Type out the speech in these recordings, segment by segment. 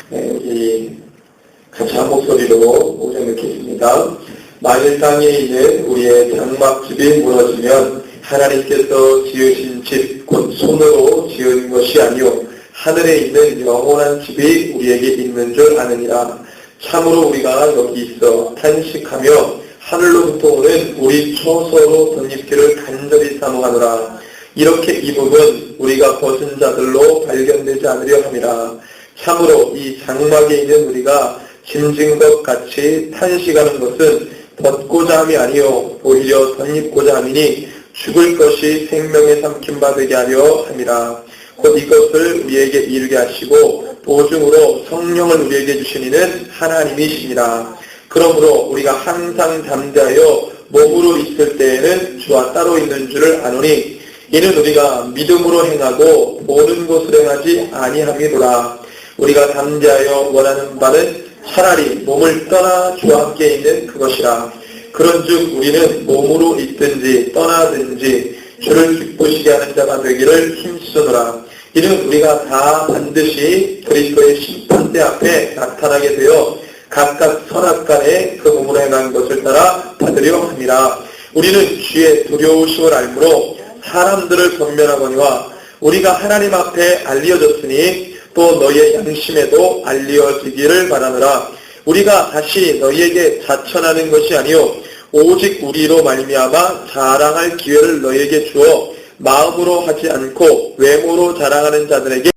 같이 한 목소리로 오장 넣겠습니다. 만일 땅에 있는 우리의 장막집이 무너지면 하나님께서 지으신 집, 곧 손으로 지은 것이 아니요 하늘에 있는 영원한 집이 우리에게 있는 줄 아느니라. 참으로 우리가 여기 있어 탄식하며 하늘로부터 오는 우리 처소로 덧입기를 간절히 사모하노라. 이렇게 이 부분 우리가 벗은 자들로 발견되지 않으려 함이라. 참으로 이 장막에 있는 우리가 짐진 것 같이 탄식하는 것은 벗고자 함이 아니요 오히려 덧입고자 함이니 죽을 것이 생명에 삼킴 받게 하려 함이라. 곧 이것을 우리에게 이루게 하시고 보증으로 성령을 우리에게 주시니는 하나님이시니라. 그러므로 우리가 항상 담대하여 몸으로 있을 때에는 주와 따로 있는 줄을 아노니 이는 우리가 믿음으로 행하고 보는 것을 행하지 아니함이로라. 우리가 담대하여 원하는 바는 차라리 몸을 떠나 주와 함께 있는 그것이라. 그런즉 우리는 몸으로 있든지 떠나든지 주를 기쁘시게 하는 자가 되기를 힘쓰노라. 이는 우리가 다 반드시 그리스도의 심판대 앞에 나타나게 되어 각각 선악간에 그 몸으로 행한 것을 따라 받으려 함이라. 우리는 주의 두려우심을 알므로 사람들을 권면하거니와 우리가 하나님 앞에 알려졌으니 또 너희의 양심에도 알려지기를 바라노라. 우리가 다시 너희에게 자천하는 것이 아니요 오직 우리로 말미암아 자랑할 기회를 너희에게 주어 마음으로 하지 않고 외모로 자랑하는 자들에게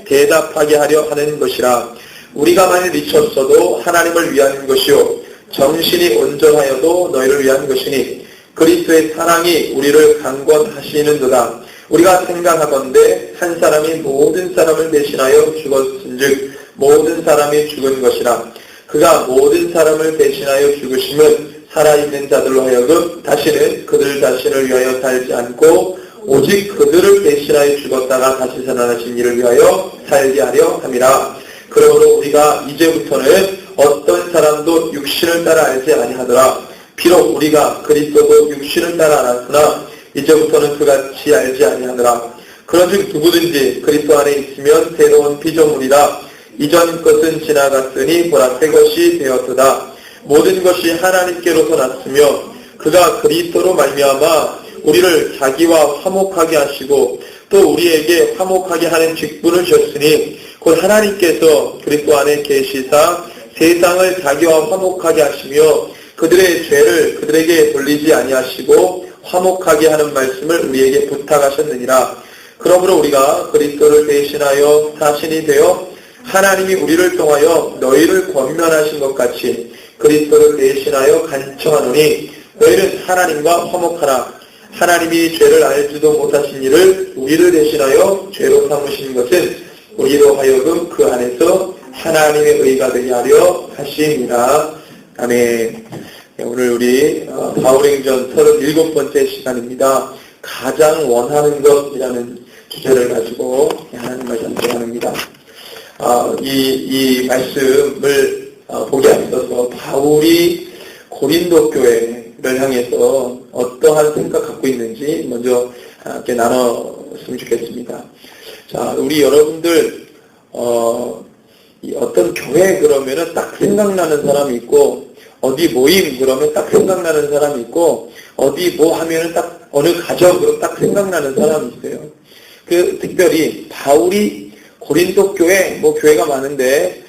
대답하게 하려 하는 것이라. 우리가 만일 미쳤어도 하나님을 위한 것이요 정신이 온전하여도 너희를 위한 것이니 그리스도의 사랑이 우리를 강권하시는도다. 우리가 생각하건대 한 사람이 모든 사람을 대신하여 죽었은즉 모든 사람이 죽은 것이라. 그가 모든 사람을 대신하여 죽으심은 살아있는 자들로 하여금 다시는 그들 자신을 위하여 살지 않고 오직 그들을 대신하여 죽었다가 다시 살아나신 이를 위하여 살게 하려 함이라. 그러므로 우리가 이제부터는 어떤 사람도 육신을 따라 알지 아니하더라. 비록 우리가 그리스도도 육신을 따라 알았으나 이제부터는 그같이 알지 아니하더라. 그런즉 누구든지 그리스도 안에 있으면 새로운 피조물이라. 이전 것은 지나갔으니 보라 새 것이 되었도다. 모든 것이 하나님께로서 났으며 그가 그리스도로 말미암아 우리를 자기와 화목하게 하시고 또 우리에게 화목하게 하는 직분을 주셨으니 곧 하나님께서 그리스도 안에 계시사 세상을 자기와 화목하게 하시며 그들의 죄를 그들에게 돌리지 아니하시고 화목하게 하는 말씀을 우리에게 부탁하셨느니라. 그러므로 우리가 그리스도를 대신하여 사신이 되어 하나님이 우리를 통하여 너희를 권면하신 것 같이 그리스도를 대신하여 간청하노니 너희는 하나님과 화목하라. 하나님이 죄를 알지도 못하신 이를 우리를 대신하여 죄로 삼으신 것은 우리로 하여금 그 안에서 하나님의 의가 되게 하려 하심이라. 아멘. 오늘 우리 바울행전 37번째 시간입니다. 가장 원하는 것이라는 주제를 가지고 하나님 말씀 전합니다. 이 말씀을 보기 앞서서 바울이 고린도 교회를 향해서 어떠한 생각 갖고 있는지 먼저 함께 나눴으면 좋겠습니다. 자, 우리 여러분들 어떤 교회 그러면은 딱 생각나는 사람이 있고 어디 모임 그러면 딱 생각나는 사람이 있고 어디 뭐 하면은 딱 어느 가정으로 딱 생각나는 사람이 있어요. 특별히 바울이 고린도 교회 뭐 교회가 많은데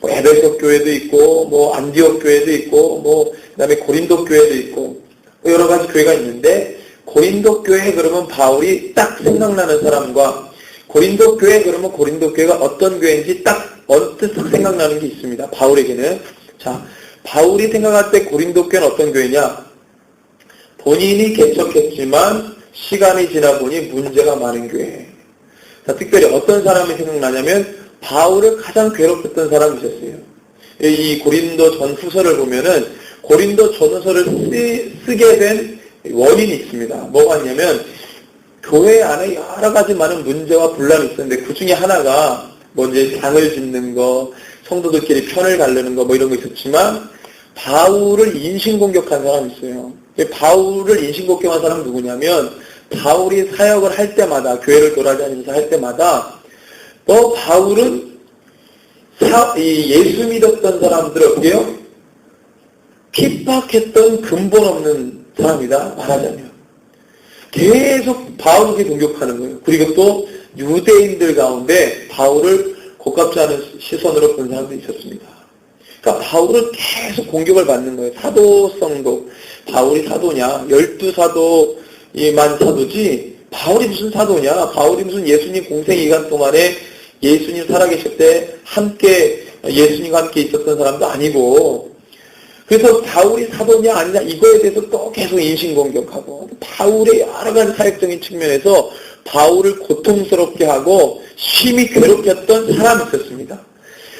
뭐 에베소 교회도 있고 뭐 안디옥 교회도 있고 뭐 그다음에 고린도 교회도 있고 뭐 여러 가지 교회가 있는데 고린도 교회 그러면 바울이 딱 생각나는 사람과 고린도 교회 그러면 고린도 교회가 어떤 교회인지 딱 언뜻 생각나는 게 있습니다. 바울에게는. 자, 바울이 생각할 때 고린도 교회는 어떤 교회냐? 본인이 개척했지만 시간이 지나 보니 문제가 많은 교회. 자, 특별히 어떤 사람이 생각나냐면 바울을 가장 괴롭혔던 사람이 있었어요. 이 고린도 전후서를 보면은 고린도 전후서를 쓰게 된 원인이 있습니다. 뭐가 있냐면 교회 안에 여러 가지 많은 문제와 분란이 있었는데 그 중에 하나가 이제 당을 짓는 거, 성도들끼리 편을 가르는 거 뭐 이런 거 있었지만 바울을 인신공격한 사람이 있어요. 바울을 인신공격한 사람은 누구냐면 바울이 사역을 할 때마다 교회를 돌아다니면서 할 때마다 바울은 예수 믿었던 사람들 어때요? 핍박했던 근본 없는 사람이다 말하자면. 계속 바울에게 공격하는 거예요. 그리고 또 유대인들 가운데 바울을 고깝지 않은 시선으로 본 사람들이 있었습니다. 그러니까 바울은 계속 공격을 받는 거예요. 사도성도. 바울이 사도냐? 12사도만 사도지 바울이 무슨 사도냐? 바울이 무슨 예수님 공생기간 동안에 예수님 살아계실 때 함께 예수님과 함께 있었던 사람도 아니고, 그래서 바울이 사도냐 아니냐 이거에 대해서 또 계속 인신공격하고, 바울의 여러 가지 사역적인 측면에서 바울을 고통스럽게 하고 심히 괴롭혔던 사람이 있었습니다.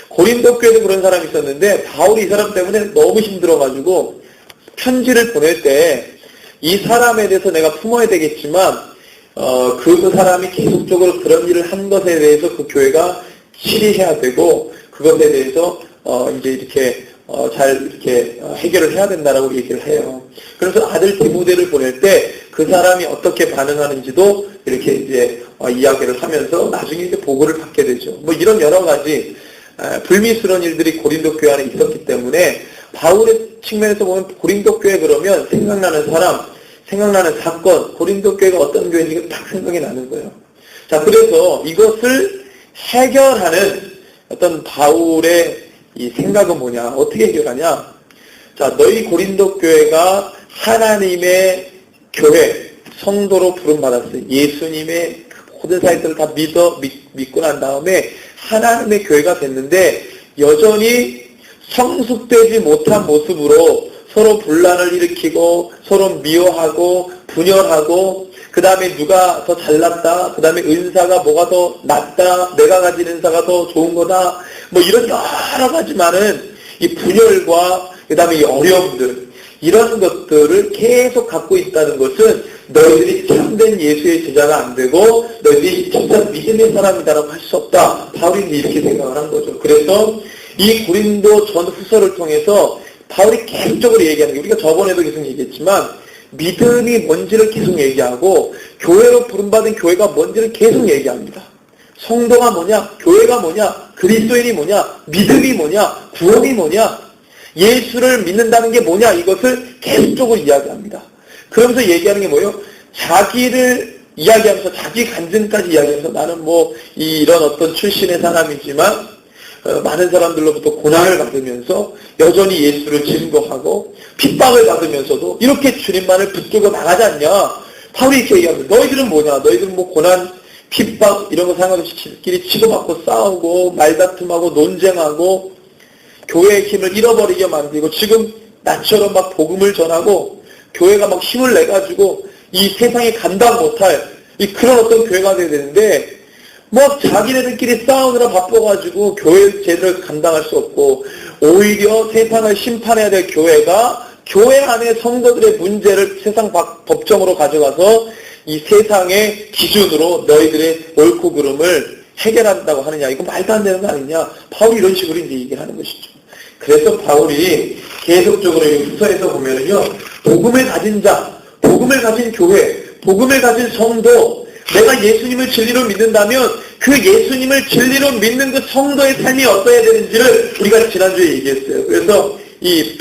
고린도 교회도 그런 사람이 있었는데 바울이 이 사람 때문에 너무 힘들어가지고 편지를 보낼 때 이 사람에 대해서 내가 품어야 되겠지만 그 사람이 계속적으로 그런 일을 한 것에 대해서 그 교회가 치리해야 되고 그것에 대해서 이제 이렇게 잘 이렇게 해결을 해야 된다라고 얘기를 해요. 그래서 아들 디모데를 보낼 때 그 사람이 어떻게 반응하는지도 이렇게 이제 이야기를 하면서 나중에 이제 보고를 받게 되죠. 뭐 이런 여러 가지 불미스러운 일들이 고린도 교회 안에 있었기 때문에 바울의 측면에서 보면 고린도 교회 그러면 생각나는 사람, 생각나는 사건, 고린도 교회가 어떤 교회인지 딱 생각이 나는 거예요. 자, 그래서 이것을 해결하는 어떤 바울의 이 생각은 뭐냐? 어떻게 해결하냐? 자, 너희 고린도 교회가 하나님의 교회, 성도로 부름받았어요. 예수님의 모든 사역들을 다 믿고 난 다음에 하나님의 교회가 됐는데 여전히 성숙되지 못한 모습으로 서로 분란을 일으키고 서로 미워하고 분열하고 그 다음에 누가 더 잘났다, 그 다음에 은사가 뭐가 더 낫다, 내가 가진 은사가 더 좋은 거다, 뭐 이런 여러 가지 많은 이 분열과 그 다음에 이 어려움들, 이런 것들을 계속 갖고 있다는 것은 너희들이 참된 예수의 제자가 안 되고 너희들이 진짜 믿음의 사람이다라고 할 수 없다. 바울이 이렇게 생각을 한 거죠. 그래서 이 고린도 전후서를 통해서 바울이 계속적으로 얘기하는 게, 우리가 저번에도 계속 얘기했지만 믿음이 뭔지를 계속 얘기하고 교회로 부름받은 교회가 뭔지를 계속 얘기합니다. 성도가 뭐냐, 교회가 뭐냐, 그리스도인이 뭐냐, 믿음이 뭐냐, 구원이 뭐냐, 예수를 믿는다는 게 뭐냐, 이것을 계속적으로 이야기합니다. 그러면서 얘기하는 게 뭐예요? 자기를 이야기하면서 자기 간증까지 이야기하면서 나는 뭐 이런 어떤 출신의 사람이지만 많은 사람들로부터 고난을 받으면서 여전히 예수를 증거하고 핍박을 받으면서도 이렇게 주님만을 붙들고 나가지 않냐. 바울이 이렇게 얘기합니다. 너희들은 뭐냐? 너희들은 뭐 고난, 핍박 이런 거 상관없이 끼리 치고받고 싸우고 말다툼하고 논쟁하고 교회의 힘을 잃어버리게 만들고 지금 나처럼 막 복음을 전하고 교회가 막 힘을 내가지고 이 세상에 감당 못할 그런 어떤 교회가 돼야 되는데 뭐 자기네들끼리 싸우느라 바빠가지고 교회 제대로 감당할 수 없고 오히려 세상을 심판해야 될 교회가 교회 안에 성도들의 문제를 세상 법정으로 가져가서 이 세상의 기준으로 너희들의 옳고 그름을 해결한다고 하느냐. 이거 말도 안 되는 거 아니냐. 바울이 이런 식으로 이제 얘기를 하는 것이죠. 그래서 바울이 계속적으로 이 후서에서 보면은요, 복음을 가진 자, 복음을 가진 교회, 복음을 가진 성도, 내가 예수님을 진리로 믿는다면 그 예수님을 진리로 믿는 그 성도의 삶이 어떠해야 되는지를 우리가 지난주에 얘기했어요. 그래서 이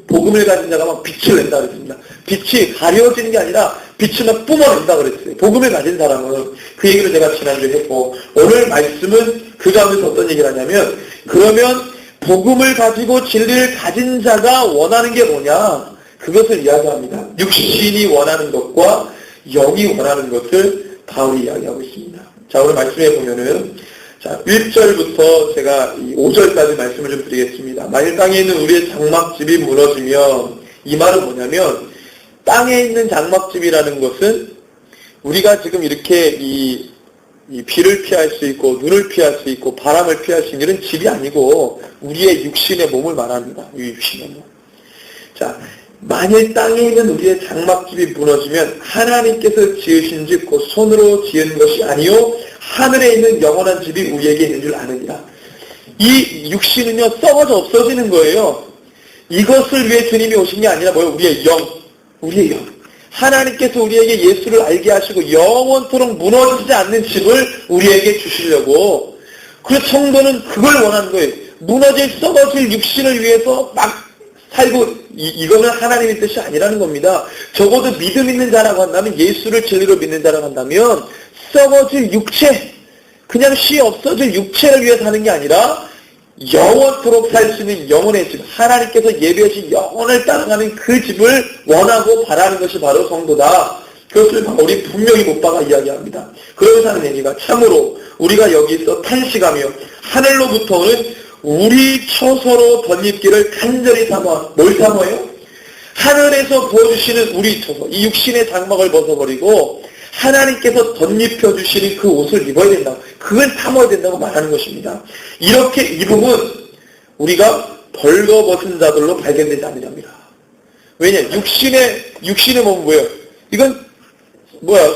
복음을 가진 자가 막 빛을 낸다 그랬습니다. 빛이 가려지는 게 아니라 빛을 막 뿜어낸다 그랬어요. 복음을 가진 사람은. 그 얘기를 제가 지난주에 했고, 오늘 말씀은 그 가운데서 어떤 얘기를 하냐면, 그러면 복음을 가지고 진리를 가진 자가 원하는 게 뭐냐? 그것을 이야기합니다. 육신이 원하는 것과 영이 원하는 것을 바울이 이야기하고 있습니다. 자, 오늘 말씀해 보면은, 자, 1절부터 제가 5절까지 말씀을 좀 드리겠습니다. 만일 땅에 있는 우리의 장막집이 무너지면, 이 말은 뭐냐면, 땅에 있는 장막집이라는 것은 우리가 지금 이렇게 이 비를 피할 수 있고, 눈을 피할 수 있고, 바람을 피할 수 있는 이런 집이 아니고, 우리의 육신의 몸을 말합니다. 이 육신의 몸. 자, 만일 땅에 있는 우리의 장막집이 무너지면 하나님께서 지으신 집 곧 손으로 지은 것이 아니요 하늘에 있는 영원한 집이 우리에게 있는 줄 아느니라. 이 육신은요 썩어져 없어지는 거예요. 이것을 위해 주님이 오신 게 아니라 뭐예요? 우리의 영. 하나님께서 우리에게 예수를 알게 하시고 영원토록 무너지지 않는 집을 우리에게 주시려고, 그래서 성도는 그걸 원하는 거예요. 무너질 썩어질 육신을 위해서 막 살고, 이거는 하나님의 뜻이 아니라는 겁니다. 적어도 믿음 있는 자라고 한다면, 예수를 진리로 믿는 자라고 한다면 썩어질 육체, 그냥 씨 없어질 육체를 위해 사는 게 아니라 영원토록 살 수 있는 영혼의 집, 하나님께서 예비하신 영혼을 따라가는 그 집을 원하고 바라는 것이 바로 성도다. 그것을 바울이 분명히 못 박아 이야기합니다. 그러면서 하는 얘기가, 참으로 우리가 여기서 탄식하며 하늘로부터 오는 우리 처소로 덧입기를 간절히 삼아. 뭘 삼아요? 하늘에서 부어주시는 우리 처소, 이 육신의 장막을 벗어버리고 하나님께서 덧입혀주시는 그 옷을 입어야 된다. 그걸 삼아야 된다고 말하는 것입니다. 이렇게 입으면 우리가 벌거벗은 자들로 발견되지 않느냐입니다. 왜냐? 육신의 몸은 뭐예요? 이건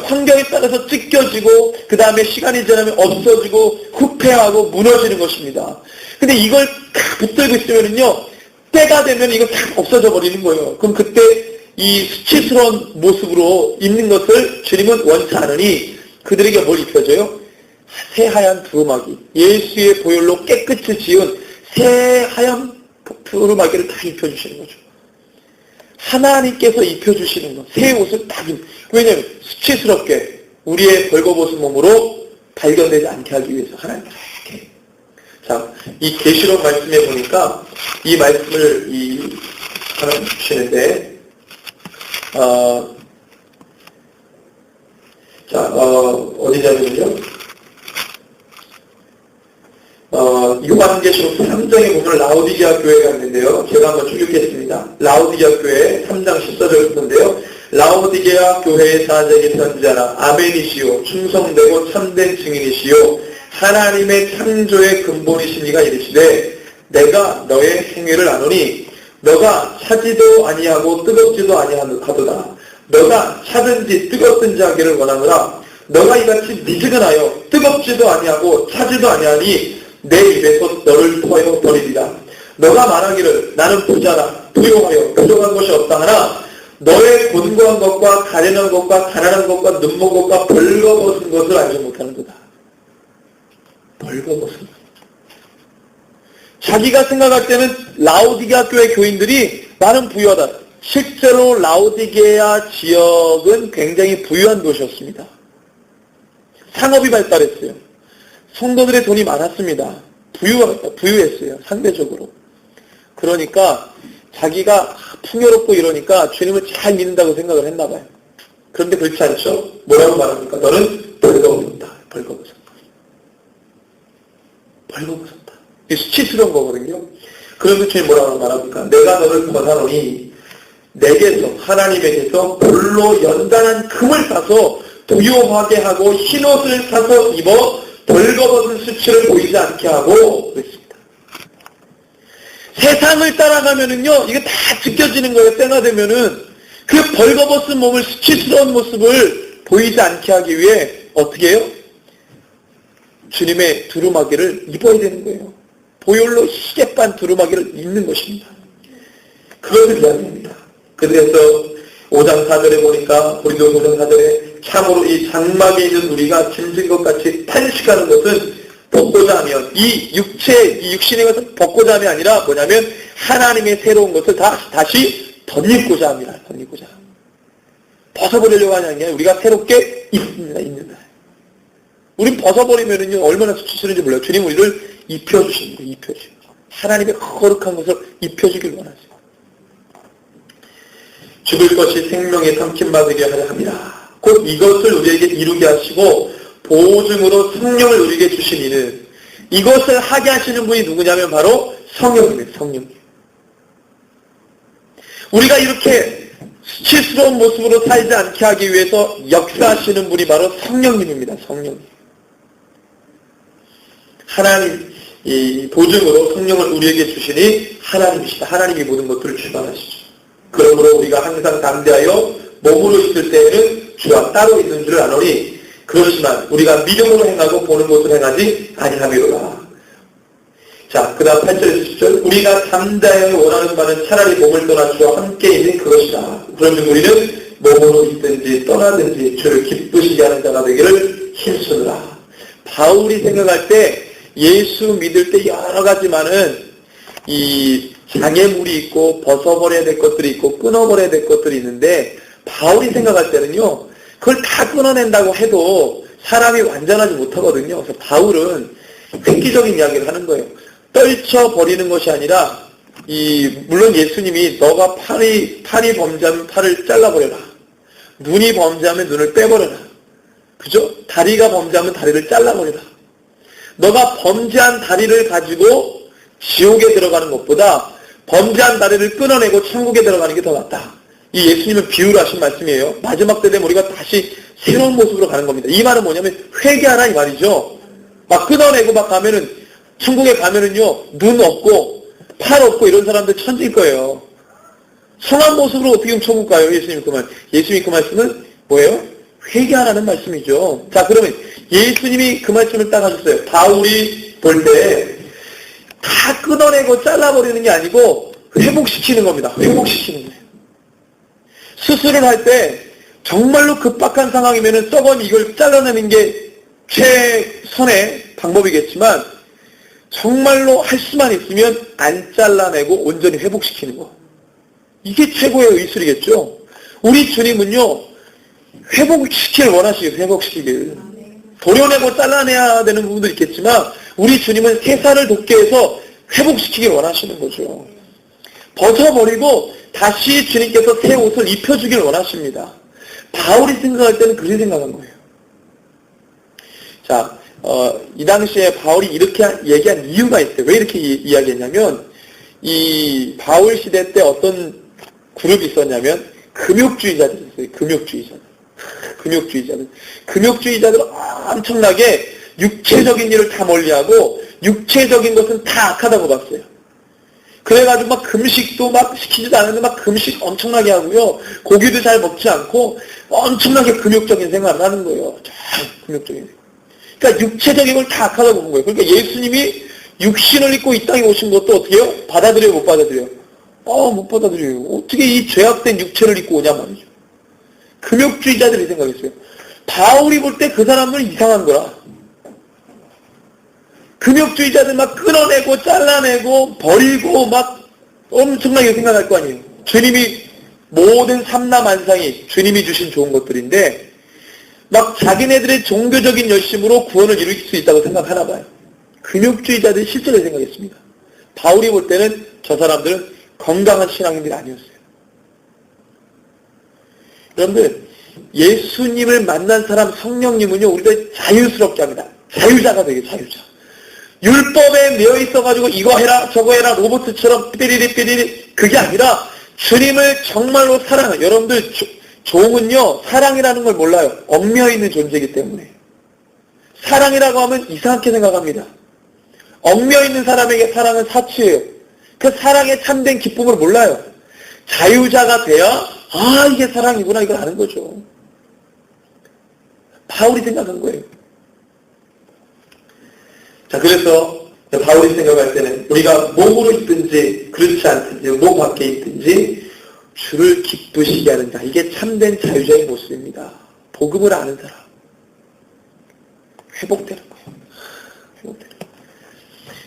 환경에 따라서 찢겨지고, 그 다음에 시간이 지나면 없어지고, 후퇴하고, 무너지는 것입니다. 근데 이걸 붙들고 있으면요, 때가 되면 이거 다 없어져 버리는 거예요. 그럼 그때 이 수치스러운 모습으로 입는 것을 주님은 원치 않으니 그들에게 뭘 입혀줘요? 새하얀 두루마기, 예수의 보혈로 깨끗이 지은 새하얀 두루마기를 다 입혀주시는 거죠. 하나님께서 입혀주시는 것, 새 옷을 딱 왜냐하면 수치스럽게 우리의 벌거벗은 몸으로 발견되지 않게 하기 위해서 하나님께서 이렇게. 자, 이 계시록 말씀에 보니까 이 말씀을 하나님 주시는데, 어디냐면요, 요한계시록 3장에 보면 라오디게아 교회가 있는데요. 제가 한번 쭉 읽겠습니다. 라오디게아 교회 3장 14절 보는데요. 라오디게아 교회의 사자에게 편지하라. 아멘이시오. 충성되고 참된 증인이시오. 하나님의 창조의 근본이신 이가 이르시되, 내가 너의 행위를 아노니 너가 차지도 아니하고 뜨겁지도 아니하도다. 너가 차든지 뜨겁든지 하기를 원하노라. 너가 이같이 미지근하여 뜨겁지도 아니하고 차지도 아니하니 내 입에서 너를 토하여 버리리라. 너가 말하기를 나는 부자라, 부요하여 부족한 것이 없다 하나 너의 곤고한 것과 가련한 것과 가난한 것과 눈먼 것과 벌거벗은 것을 알지 못하는도다. 벌거벗은 것. 자기가 생각할 때는 라오디게아 교회 교인들이 나는 부유하다. 실제로 라오디게아 지역은 굉장히 부유한 도시였습니다. 상업이 발달했어요. 성도들의 돈이 많았습니다. 부유했어요. 상대적으로. 그러니까 자기가 풍요롭고 이러니까 주님을 잘 믿는다고 생각을 했나 봐요. 그런데 그렇지 않죠? 뭐라고 말합니까? 너는 벌거벗었다. 벌거벗었다. 벌거벗었다. 이게 수치스러운 거거든요. 그런데 주님 뭐라고 말합니까? 내가 너를 벗어놓으니 내게서, 하나님에게서 볼로 연단한 금을 사서 부유하게 하고 흰옷을 사서 입어 벌거벗은 수치를 보이지 않게 하고 그랬습니다. 세상을 따라가면은요, 이게 다 지켜지는 거예요. 때가 되면은 그 벌거벗은 몸을, 수치스러운 모습을 보이지 않게 하기 위해 어떻게 해요? 주님의 두루마기를 입어야 되는 거예요. 보혈로 시계반 두루마기를 입는 것입니다. 그것을 이야기합니다. 그래서 5장 4절에 보니까, 고린도 5장 4절에 참으로 이 장막에 있는 우리가 짐진 것 같이 탄식하는 것은 벗고자 하면, 이 육신의 것을 벗고자 함이 아니라 뭐냐면 하나님의 새로운 것을 다시 덧입고자 합니다. 덧입고자. 벗어버리려고 하는 게 아니라 우리가 새롭게 입는다. 우린 벗어버리면은요, 얼마나 수치스러운지 몰라요. 주님 우리를 입혀주시는 거예요. 입혀주시는 거예요. 하나님의 거룩한 것을 입혀주길 원하죠. 죽을 것이 생명에 삼킴받게 하려 합니다. 곧 이것을 우리에게 이루게 하시고 보증으로 성령을 우리에게 주신 이는, 이것을 하게 하시는 분이 누구냐면 바로 성령입니다. 성령. 우리가 이렇게 수치스러운 모습으로 살지 않게 하기 위해서 역사하시는 분이 바로 성령님입니다. 성령. 하나님, 이 보증으로 성령을 우리에게 주시니 하나님이시다. 하나님이 모든 것들을 주관하시죠. 그러므로 우리가 항상 담대하여 몸으로 있을 때에는 주와 따로 있는 줄을 아노니, 그렇지만 우리가 믿음으로 행하고 보는 것을 행하지 아니하미로라. 자, 그 다음 8절 10절. 우리가 담대하여 원하는 바는 차라리 몸을 떠나 주와 함께 있는 그것이다. 그런즉 우리는 몸으로 있든지 떠나든지 주를 기쁘시게 하는 자가 되기를 힘쓰느라. 바울이 생각할 때 예수 믿을 때 여러 가지 많은 이 장애물이 있고 벗어버려야 될 것들이 있고 끊어버려야 될 것들이 있는데 바울이 생각할 때는요, 그걸 다 끊어낸다고 해도 사람이 완전하지 못하거든요. 그래서 바울은 획기적인 이야기를 하는 거예요. 떨쳐버리는 것이 아니라 물론 예수님이 너가 팔이 범죄하면 팔을 잘라버려라. 눈이 범죄하면 눈을 빼버려라. 그죠? 다리가 범죄하면 다리를 잘라버려라. 너가 범죄한 다리를 가지고 지옥에 들어가는 것보다 범죄한 다리를 끊어내고 천국에 들어가는 게 더 낫다. 이 예수님은 비유를 하신 말씀이에요. 마지막 때 되면 우리가 다시 새로운 모습으로 가는 겁니다. 이 말은 뭐냐면 회개하라 이 말이죠. 막 끊어내고 막 가면은 천국에 가면은요, 눈 없고 팔 없고 이런 사람들 천지일 거예요. 성한 모습으로 어떻게 하면 천국 가요? 예수님 그 말씀은 뭐예요? 회개하라는 말씀이죠. 자, 그러면 예수님이 그 말씀을 딱 하셨어요. 바울이 볼 때 다 끊어내고 잘라버리는 게 아니고 회복시키는 겁니다. 회복시키는 거예요. 수술을 할 때 정말로 급박한 상황이면은 썩은 이걸 잘라내는 게 최선의 방법이겠지만 정말로 할 수만 있으면 안 잘라내고 온전히 회복시키는 거. 이게 최고의 의술이겠죠. 우리 주님은요, 회복시키길 원하시길, 회복시키길. 도려내고 잘라내야 되는 부분도 있겠지만 우리 주님은 세상을 돕게 해서 회복시키길 원하시는 거죠. 벗어버리고 다시 주님께서 새 옷을 입혀주길 원하십니다. 바울이 생각할 때는 그렇게 생각한 거예요. 자, 이 당시에 바울이 이렇게 얘기한 이유가 있어요. 왜 이렇게 이야기했냐면, 이 바울 시대 때 어떤 그룹이 있었냐면, 금욕주의자들이 있어요. 금욕주의자들 엄청나게 육체적인 일을 다 멀리하고, 육체적인 것은 다 악하다고 봤어요. 그래가지고 막 금식도 막 시키지도 않았는데 막 금식 엄청나게 하고요. 고기도 잘 먹지 않고 엄청나게 금욕적인 생활을 하는 거예요. 금욕적인 생활. 그러니까 육체적인 걸 다 악하다고 본 거예요. 그러니까 예수님이 육신을 입고 이 땅에 오신 것도 어떻게 해요? 받아들여요? 못 받아들여요? 못 받아들여요. 어떻게 이 죄악된 육체를 입고 오냐 말이죠. 금욕주의자들이 생각했어요. 바울이 볼 때 그 사람들은 이상한 거라. 금욕주의자들 막 끊어내고 잘라내고 버리고 막 엄청나게 생각할 거 아니에요. 주님이 모든 삼라만상이 주님이 주신 좋은 것들인데 막 자기네들의 종교적인 열심으로 구원을 이룰 수 있다고 생각하나 봐요. 금욕주의자들이 실제로 생각했습니다. 바울이 볼 때는 저 사람들은 건강한 신앙인들이 아니었어요. 여러분들, 예수님을 만난 사람 성령님은요, 우리가 자유스럽게 합니다. 자유자가 되게 자유자. 율법에 매여 있어가지고 이거 해라 저거 해라 로봇처럼 삐리리 그게 아니라 주님을 정말로 사랑해요. 여러분들 종은요 사랑이라는 걸 몰라요. 얽매여있는 존재이기 때문에. 사랑이라고 하면 이상하게 생각합니다. 얽매여있는 사람에게 사랑은 사치예요. 그 사랑의 참된 기쁨을 몰라요. 자유자가 돼야 이게 사랑이구나 이걸 아는 거죠. 바울이 생각한 거예요. 자, 그래서 바울이 생각할 때는 우리가 몸으로 있든지 그렇지 않든지 몸 밖에 있든지 주를 기쁘시게 하는 자, 이게 참된 자유자의 모습입니다. 복음을 아는 사람. 회복되는 거예요. 회복되는 거예요.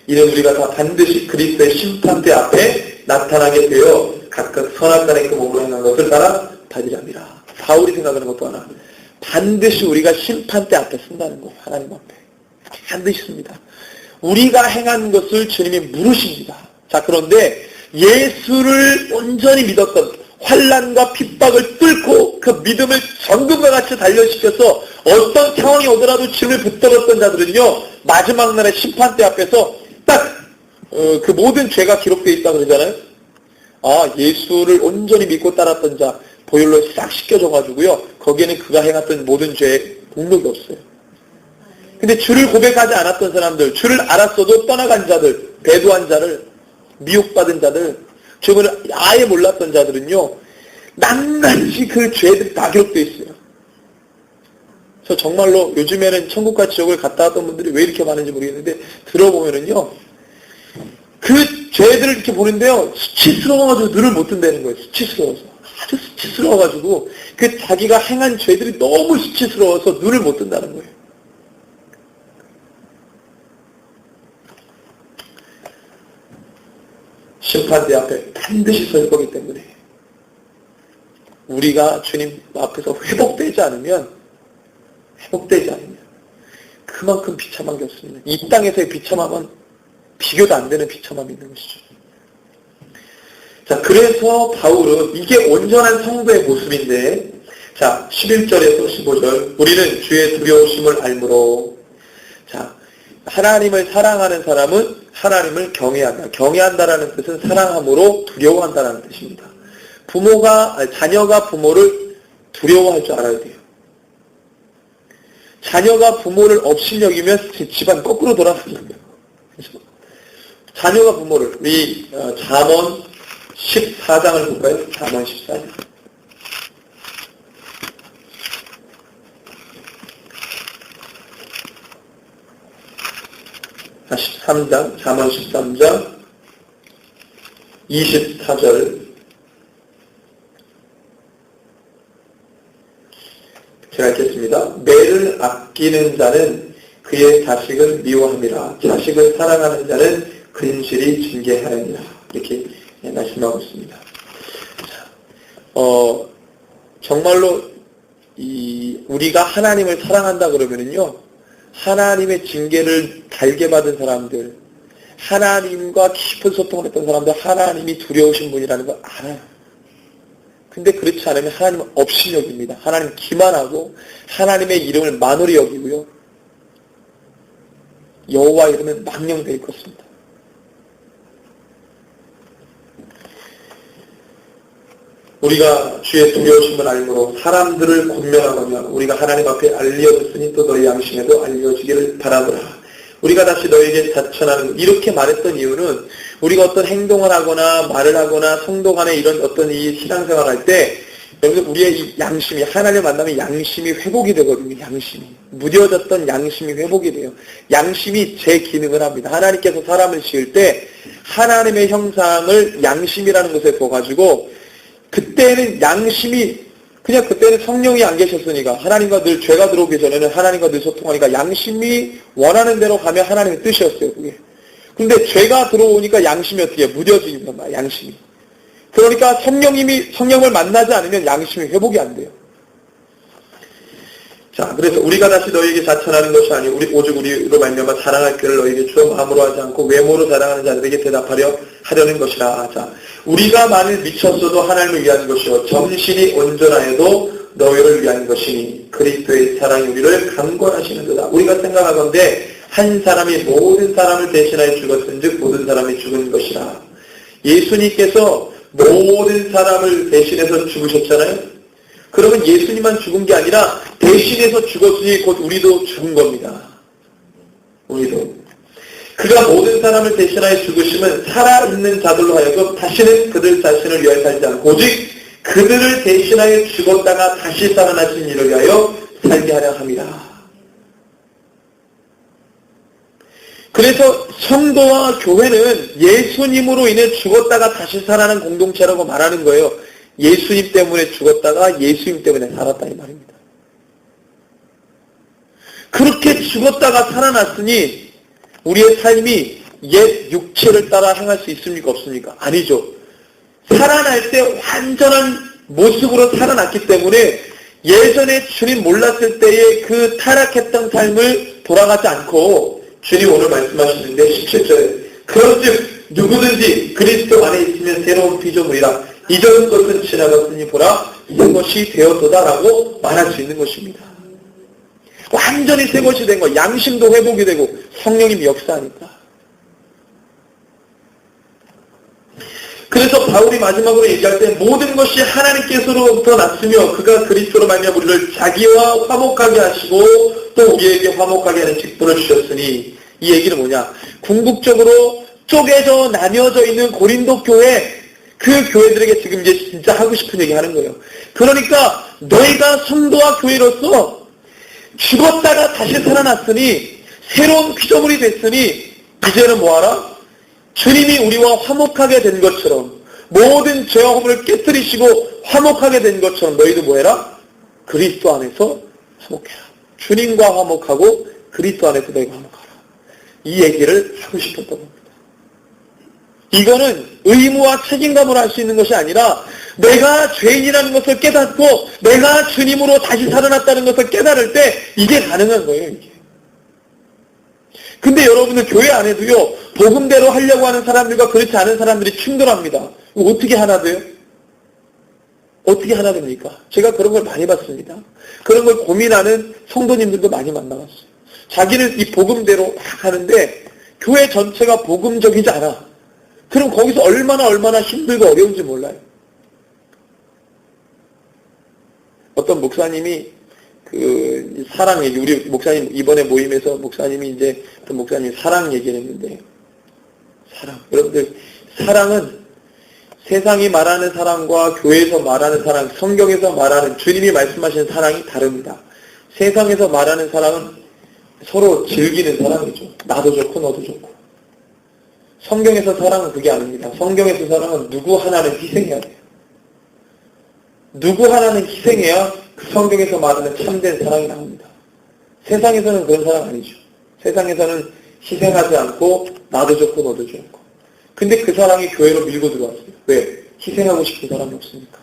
이는 우리가 다 반드시 그리스도의 심판대 앞에 나타나게 되어 각각 선악간의 그 몸으로 행한 것을 따라 받으리라. 바울이 생각하는 것도 하나. 반드시 우리가 심판대 앞에 쓴다는 거예요. 하나님 앞에. 반드시 씁니다. 우리가 행한 것을 주님이 물으십니다. 자, 그런데 예수를 온전히 믿었던 환난과 핍박을 뚫고 그 믿음을 전금과 같이 단련시켜서 어떤 상황이 오더라도 주님을 붙들었던 자들은요, 마지막 날의 심판대 앞에서 딱 그 모든 죄가 기록되어 있다고 그러잖아요. 예수를 온전히 믿고 따랐던 자 보혈로 싹 씻겨져가지고요, 거기에는 그가 행했던 모든 죄의 목록이 없어요. 근데 주를 고백하지 않았던 사람들, 주를 알았어도 떠나간 자들, 배도한 자를, 미혹받은 자들, 주를 아예 몰랐던 자들은요, 낱낱이 그 죄들이 다 기록되어 있어요. 그래서 정말로 요즘에는 천국과 지옥을 갔다 왔던 분들이 왜 이렇게 많은지 모르겠는데, 들어보면은요, 그 죄들을 이렇게 보는데요, 수치스러워가지고 눈을 못 뜬다는 거예요. 수치스러워서. 아주 수치스러워가지고, 그 자기가 행한 죄들이 너무 수치스러워서 눈을 못 뜬다는 거예요. 심판대 앞에 반드시 설 거기 때문에 우리가 주님 앞에서 회복되지 않으면 그만큼 비참한 게 없습니다. 이 땅에서의 비참함은 비교도 안 되는 비참함이 있는 것이죠. 자, 그래서 바울은 이게 온전한 성도의 모습인데, 자, 11절에서 15절, 우리는 주의 두려우심을 알므로, 자, 하나님을 사랑하는 사람은 하나님을 경외한다. 경외한다라는 뜻은 사랑함으로 두려워한다라는 뜻입니다. 자녀가 부모를 두려워할 줄 알아야 돼요. 자녀가 부모를 업신여기면 집안 거꾸로 돌아가는 거예요. 자녀가 부모를, 우리 잠언 14장을 볼까요? 잠언 14장. 13장, 잠언 13장 24절. 제가 읽겠습니다. 매를 아끼는 자는 그의 자식을 미워함이라. 자식을 사랑하는 자는 근실이 징계하느니라. 이렇게 말씀하고 있습니다. 정말로 우리가 하나님을 사랑한다 그러면은요, 하나님의 징계를 달게 받은 사람들, 하나님과 깊은 소통을 했던 사람들, 하나님이 두려우신 분이라는 걸 알아요. 근데 그렇지 않으면 하나님은 업신여깁니다. 하나님 기만하고 하나님의 이름을 만홀히 여기고요, 여호와 이름은 망령되어 있습니다. 우리가 주의 두려우심을 알므로 사람들을 권면하거나 우리가 하나님 앞에 알려졌으니 또 너희 양심에도 알려지기를 바라노라. 우리가 다시 너에게 자천하는, 이렇게 말했던 이유는 우리가 어떤 행동을 하거나 말을 하거나 성도 간에 이런 어떤 이 신앙생활을 할 때 여러분 우리의 이 양심이, 하나님을 만나면 양심이 회복이 되거든요. 양심이 무뎌졌던 양심이 회복이 돼요. 양심이 제 기능을 합니다. 하나님께서 사람을 지을 때 하나님의 형상을 양심이라는 것에 둬가지고, 그때는 양심이, 그냥 그때는 성령이 안 계셨으니까, 하나님과 늘 죄가 들어오기 전에는 하나님과 늘 소통하니까 양심이 원하는 대로 가면 하나님의 뜻이었어요, 그게. 근데 죄가 들어오니까 양심이 어떻게 무뎌지는 거야, 양심이. 그러니까 성령을 만나지 않으면 양심이 회복이 안 돼요. 자, 그래서 우리가 다시 너희에게 자천하는 것이 아니오 오직 우리로 말미암아 자랑할 길을 너희에게 주어 마음으로 하지 않고 외모로 자랑하는 자들에게 하려는 것이라. 자, 우리가 만일 미쳤어도 하나님을 위한 것이요 정신이 온전하여도 너희를 위한 것이니 그리스도의 사랑이 우리를 강권하시는도다. 우리가 생각하건대 한 사람이 모든 사람을 대신하여 죽었은즉 모든 사람이 죽은 것이라. 예수님께서 모든 사람을 대신해서 죽으셨잖아요. 그러면 예수님만 죽은 게 아니라 대신해서 죽었으니 곧 우리도 죽은 겁니다. 우리도. 그가 모든 사람을 대신하여 죽으시면 살아있는 자들로 하여금 다시는 그들 자신을 위하여 살지 않고 오직 그들을 대신하여 죽었다가 다시 살아나신 이를 위하여 살게 하려 함이라. 그래서 성도와 교회는 예수님으로 인해 죽었다가 다시 살아난 공동체라고 말하는 거예요. 예수님 때문에 죽었다가 예수님 때문에 살았다 이 말입니다. 그렇게 죽었다가 살아났으니 우리의 삶이 옛 육체를 따라 행할 수 있습니까? 없습니까? 아니죠. 살아날 때 완전한 모습으로 살아났기 때문에 예전에 주님 몰랐을 때의 그 타락했던 삶을 돌아가지 않고, 주님 오늘 말씀하시는데 17절에 그런즉 누구든지 그리스도 안에 있으면 새로운 피조물이라 이전 것은 지나갔으니 보라 새 것이 되었도다라고 말할 수 있는 것입니다. 완전히 새 것이 된 거, 양심도 회복이 되고 성령님이 역사하니까. 그래서 바울이 마지막으로 얘기할 때 모든 것이 하나님께서로부터 났으며 그가 그리스도로 말미암아 우리를 자기와 화목하게 하시고 또 우리에게 화목하게 하는 직분을 주셨으니, 이 얘기는 뭐냐? 궁극적으로 쪼개져 나뉘어져 있는 고린도 교회, 그 교회들에게 지금 이제 진짜 하고 싶은 얘기 하는 거예요. 그러니까 너희가 성도와 교회로서 죽었다가 다시 살아났으니 새로운 피조물이 됐으니 이제는 뭐하라? 주님이 우리와 화목하게 된 것처럼, 모든 죄와 허물을 깨뜨리시고 화목하게 된 것처럼 너희도 뭐해라? 그리스도 안에서 화목해라. 주님과 화목하고 그리스도 안에서 너희가 화목하라. 이 얘기를 하고 싶었던 겁니다. 이거는 의무와 책임감으로 할 수 있는 것이 아니라 내가 죄인이라는 것을 깨닫고 내가 주님으로 다시 살아났다는 것을 깨달을 때 이게 가능한 거예요. 이게. 근데 여러분들 교회 안에도요, 복음대로 하려고 하는 사람들과 그렇지 않은 사람들이 충돌합니다. 어떻게 하나 돼요? 어떻게 하나 됩니까? 제가 그런 걸 많이 봤습니다. 그런 걸 고민하는 성도님들도 많이 만나봤어요. 자기는 이 복음대로 막 하는데 교회 전체가 복음적이지 않아. 그럼 거기서 얼마나 힘들고 어려운지 몰라요. 어떤 목사님이 그 사랑 얘기, 우리 목사님 이번에 모임에서 목사님이 이제 어떤 목사님이 사랑 얘기를 했는데, 사랑, 여러분들 사랑은 세상이 말하는 사랑과 교회에서 말하는 사랑, 성경에서 말하는 주님이 말씀하시는 사랑이 다릅니다. 세상에서 말하는 사랑은 서로 즐기는 사랑이죠. 나도 좋고 너도 좋고. 성경에서 사랑은 그게 아닙니다. 성경에서 사랑은 누구 하나는 희생해야 돼요. 누구 하나는 희생해야 그 성경에서 말하는 참된 사랑이 나옵니다. 세상에서는 그런 사랑 아니죠. 세상에서는 희생하지 않고 나도 좋고 너도 좋고. 근데 그 사랑이 교회로 밀고 들어왔어요. 왜? 희생하고 싶은 사람이 없으니까.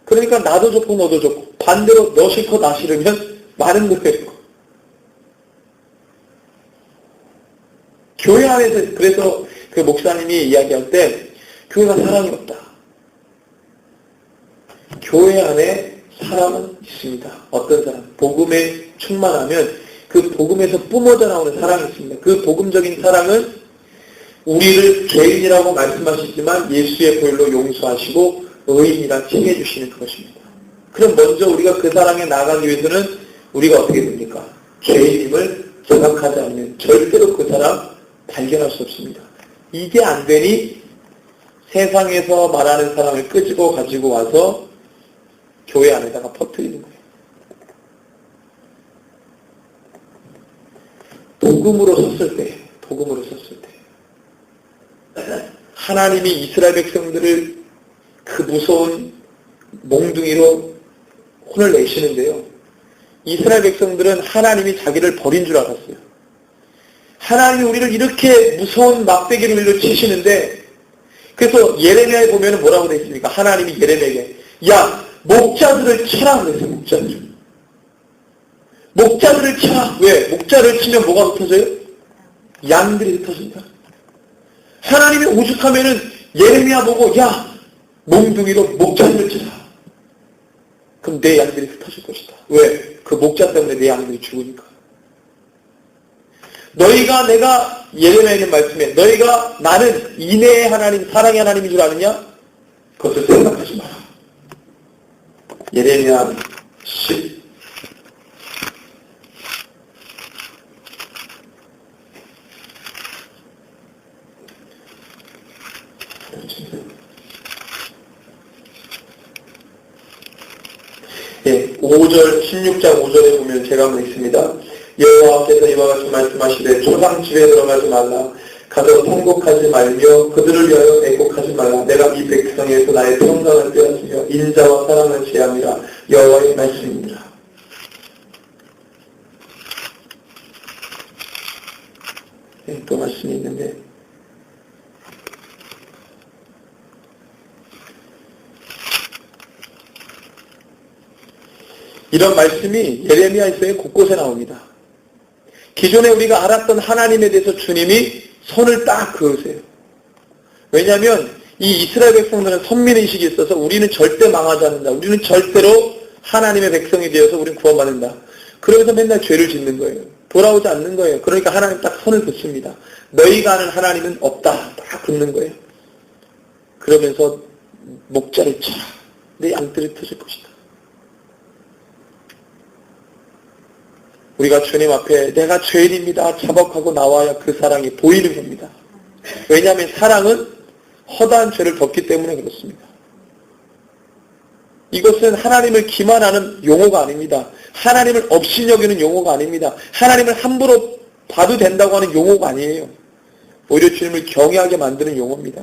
그러니까 나도 좋고 너도 좋고 반대로 너 싫고 나 싫으면 많은 거예요. 교회 안에서 그래서 그 목사님이 이야기할 때 교회가 사랑이 없다. 교회 안에 사랑은 있습니다. 어떤 사랑? 복음에 충만하면 그 복음에서 뿜어져 나오는 사랑이 있습니다. 그 복음적인 사랑은 우리를 죄인이라고 말씀하시지만 예수의 보혈로 용서하시고 의인이라 칭해주시는 그것입니다. 그럼 먼저 우리가 그 사랑에 나아가기 위해서는 우리가 어떻게 됩니까? 죄인임을 생각하지 않으면 절대로 그 사람 발견할 수 없습니다. 이게 안 되니 세상에서 말하는 사랑을 끄집어 가지고 와서 교회 안에다가 퍼뜨리는 거예요. 복음으로 섰을 때 하나님이 이스라엘 백성들을 그 무서운 몽둥이로 혼을 내시는데요. 이스라엘 백성들은 하나님이 자기를 버린 줄 알았어요. 하나님이 우리를 이렇게 무서운 막대기로 우리를 치시는데, 그래서 예레미야에 보면 뭐라고 되어 있습니까? 하나님이 예레미야에게 야 목자들을 쳐라 그랬어요. 목자들을 쳐라. 왜? 목자를 치면 뭐가 흩어져요? 양들이 흩어진다. 하나님이 오죽하면은 예레미야 보고 야 몽둥이로 목자들을 치라. 그럼 내 양들이 흩어질 것이다. 왜? 그 목자 때문에 내 양들이 죽으니까. 너희가 내가 예레미야에 있는 말씀에 너희가 나는 인애의 하나님, 사랑의 하나님인 줄 아느냐? 그것을 생각하지 마라. 예레미야 10 5절, 16장 5절에 보면 제가 한번 있습니다. 여호와께서 이와 같이 말씀하시되 초상 집에 들어가지 말라. 가서 통곡하지 말며 그들을 위하여 애곡하지 말라. 내가 이 백성에서 나의 평강을 빼앗으며 인자와 사랑을 제함이라. 여호와의 말씀입니다. 또 말씀이 있는데 이런 말씀이 예레미야서에 곳곳에 나옵니다. 기존에 우리가 알았던 하나님에 대해서 주님이 선을 딱 그으세요. 왜냐하면 이 이스라엘 백성들은 선민의식이 있어서 우리는 절대 망하지 않는다. 우리는 절대로 하나님의 백성이 되어서 우리는 구원받는다. 그러면서 맨날 죄를 짓는 거예요. 돌아오지 않는 거예요. 그러니까 하나님 딱 선을 긋습니다. 너희가 아는 하나님은 없다. 딱 긋는 거예요. 그러면서 목자를 쳐라. 내 양들이 터질 것이다. 우리가 주님 앞에 내가 죄인입니다. 자복하고 나와야 그 사랑이 보이는 겁니다. 왜냐하면 사랑은 허다한 죄를 덮기 때문에 그렇습니다. 이것은 하나님을 기만하는 용어가 아닙니다. 하나님을 업신여기는 용어가 아닙니다. 하나님을 함부로 봐도 된다고 하는 용어가 아니에요. 오히려 주님을 경외하게 만드는 용어입니다.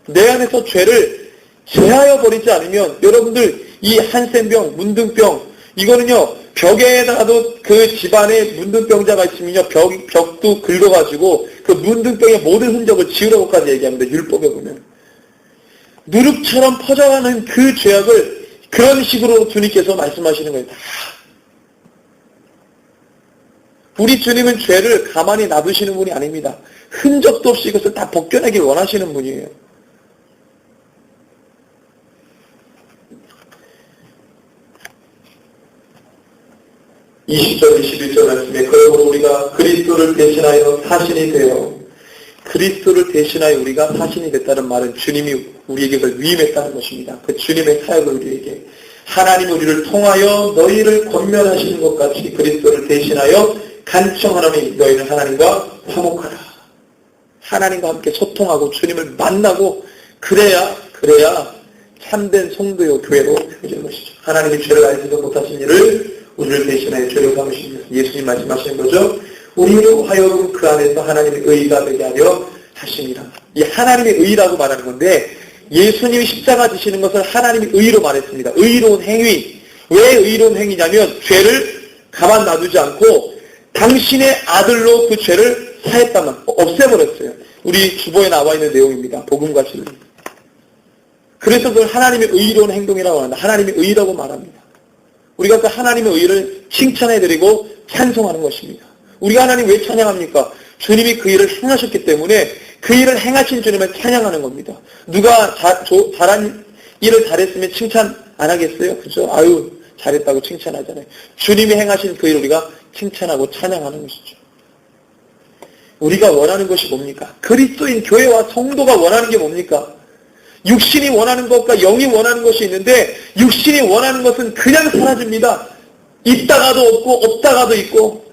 내 안에서 죄를 제하여 버리지 않으면 여러분들 이 한센병, 문둥병 이거는요, 벽에다가도 그 집안에 문둥병자가 있으면요, 벽도 긁어가지고 그 문둥병의 모든 흔적을 지우라고까지 얘기합니다. 율법에 보면. 누룩처럼 퍼져가는 그 죄악을 그런 식으로 주님께서 말씀하시는 거예요. 우리 주님은 죄를 가만히 놔두시는 분이 아닙니다. 흔적도 없이 이것을 다 벗겨내길 원하시는 분이에요. (20절) 21절 말씀에 그러므로 우리가 그리스도를 대신하여 사신이 되어 그리스도를 대신하여 우리가 사신이 됐다는 말은 주님이 우리에게 그걸 위임했다는 것입니다. 그 주님의 사역을 우리에게 하나님 우리를 통하여 너희를 권면하시는 것 같이 그리스도를 대신하여 간청하노니 너희는 하나님과 화목하라. 하나님과 함께 소통하고 주님을 만나고 그래야 참된 성도요 교회로 되는 것이죠. 하나님의 죄를 알지도 못하신 일을 우리를 대신하여 죄를 삼으신 예수님 말씀하시는 거죠. 우리로 하여금 그 안에서 하나님의 의가 되게 하려 하십니다. 이 하나님의 의라고 말하는 건데 예수님이 십자가 지시는 것을 하나님의 의로 말했습니다. 의로운 행위. 왜 의로운 행위냐면 죄를 가만 놔두지 않고 당신의 아들로 그 죄를 사했다만 없애버렸어요. 우리 주보에 나와 있는 내용입니다. 복음과 진리. 그래서 그걸 하나님의 의로운 행동이라고 합니다. 하나님의 의라고 말합니다. 우리가 그 하나님의 의를 칭찬해드리고 찬송하는 것입니다. 우리가 하나님 왜 찬양합니까? 주님이 그 일을 행하셨기 때문에 그 일을 행하신 주님을 찬양하는 겁니다. 누가 잘한 일을 잘했으면 칭찬 안 하겠어요? 그죠? 아유 잘했다고 칭찬하잖아요. 주님이 행하신 그 일을 우리가 칭찬하고 찬양하는 것이죠. 우리가 원하는 것이 뭡니까? 그리스도인 교회와 성도가 원하는 게 뭡니까? 육신이 원하는 것과 영이 원하는 것이 있는데 육신이 원하는 것은 그냥 사라집니다. 있다가도 없고 없다가도 있고.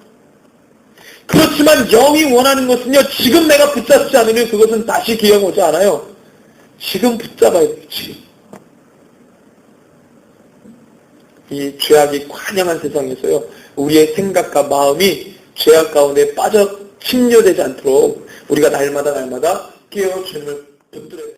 그렇지만 영이 원하는 것은요, 지금 내가 붙잡지 않으면 그것은 다시 기회가 오지 않아요. 지금 붙잡아야 돼요. 지금. 이 죄악이 관영한 세상에서요, 우리의 생각과 마음이 죄악 가운데 빠져 침뇨되지 않도록 우리가 날마다 깨어 주님을 붙들어야 돼요.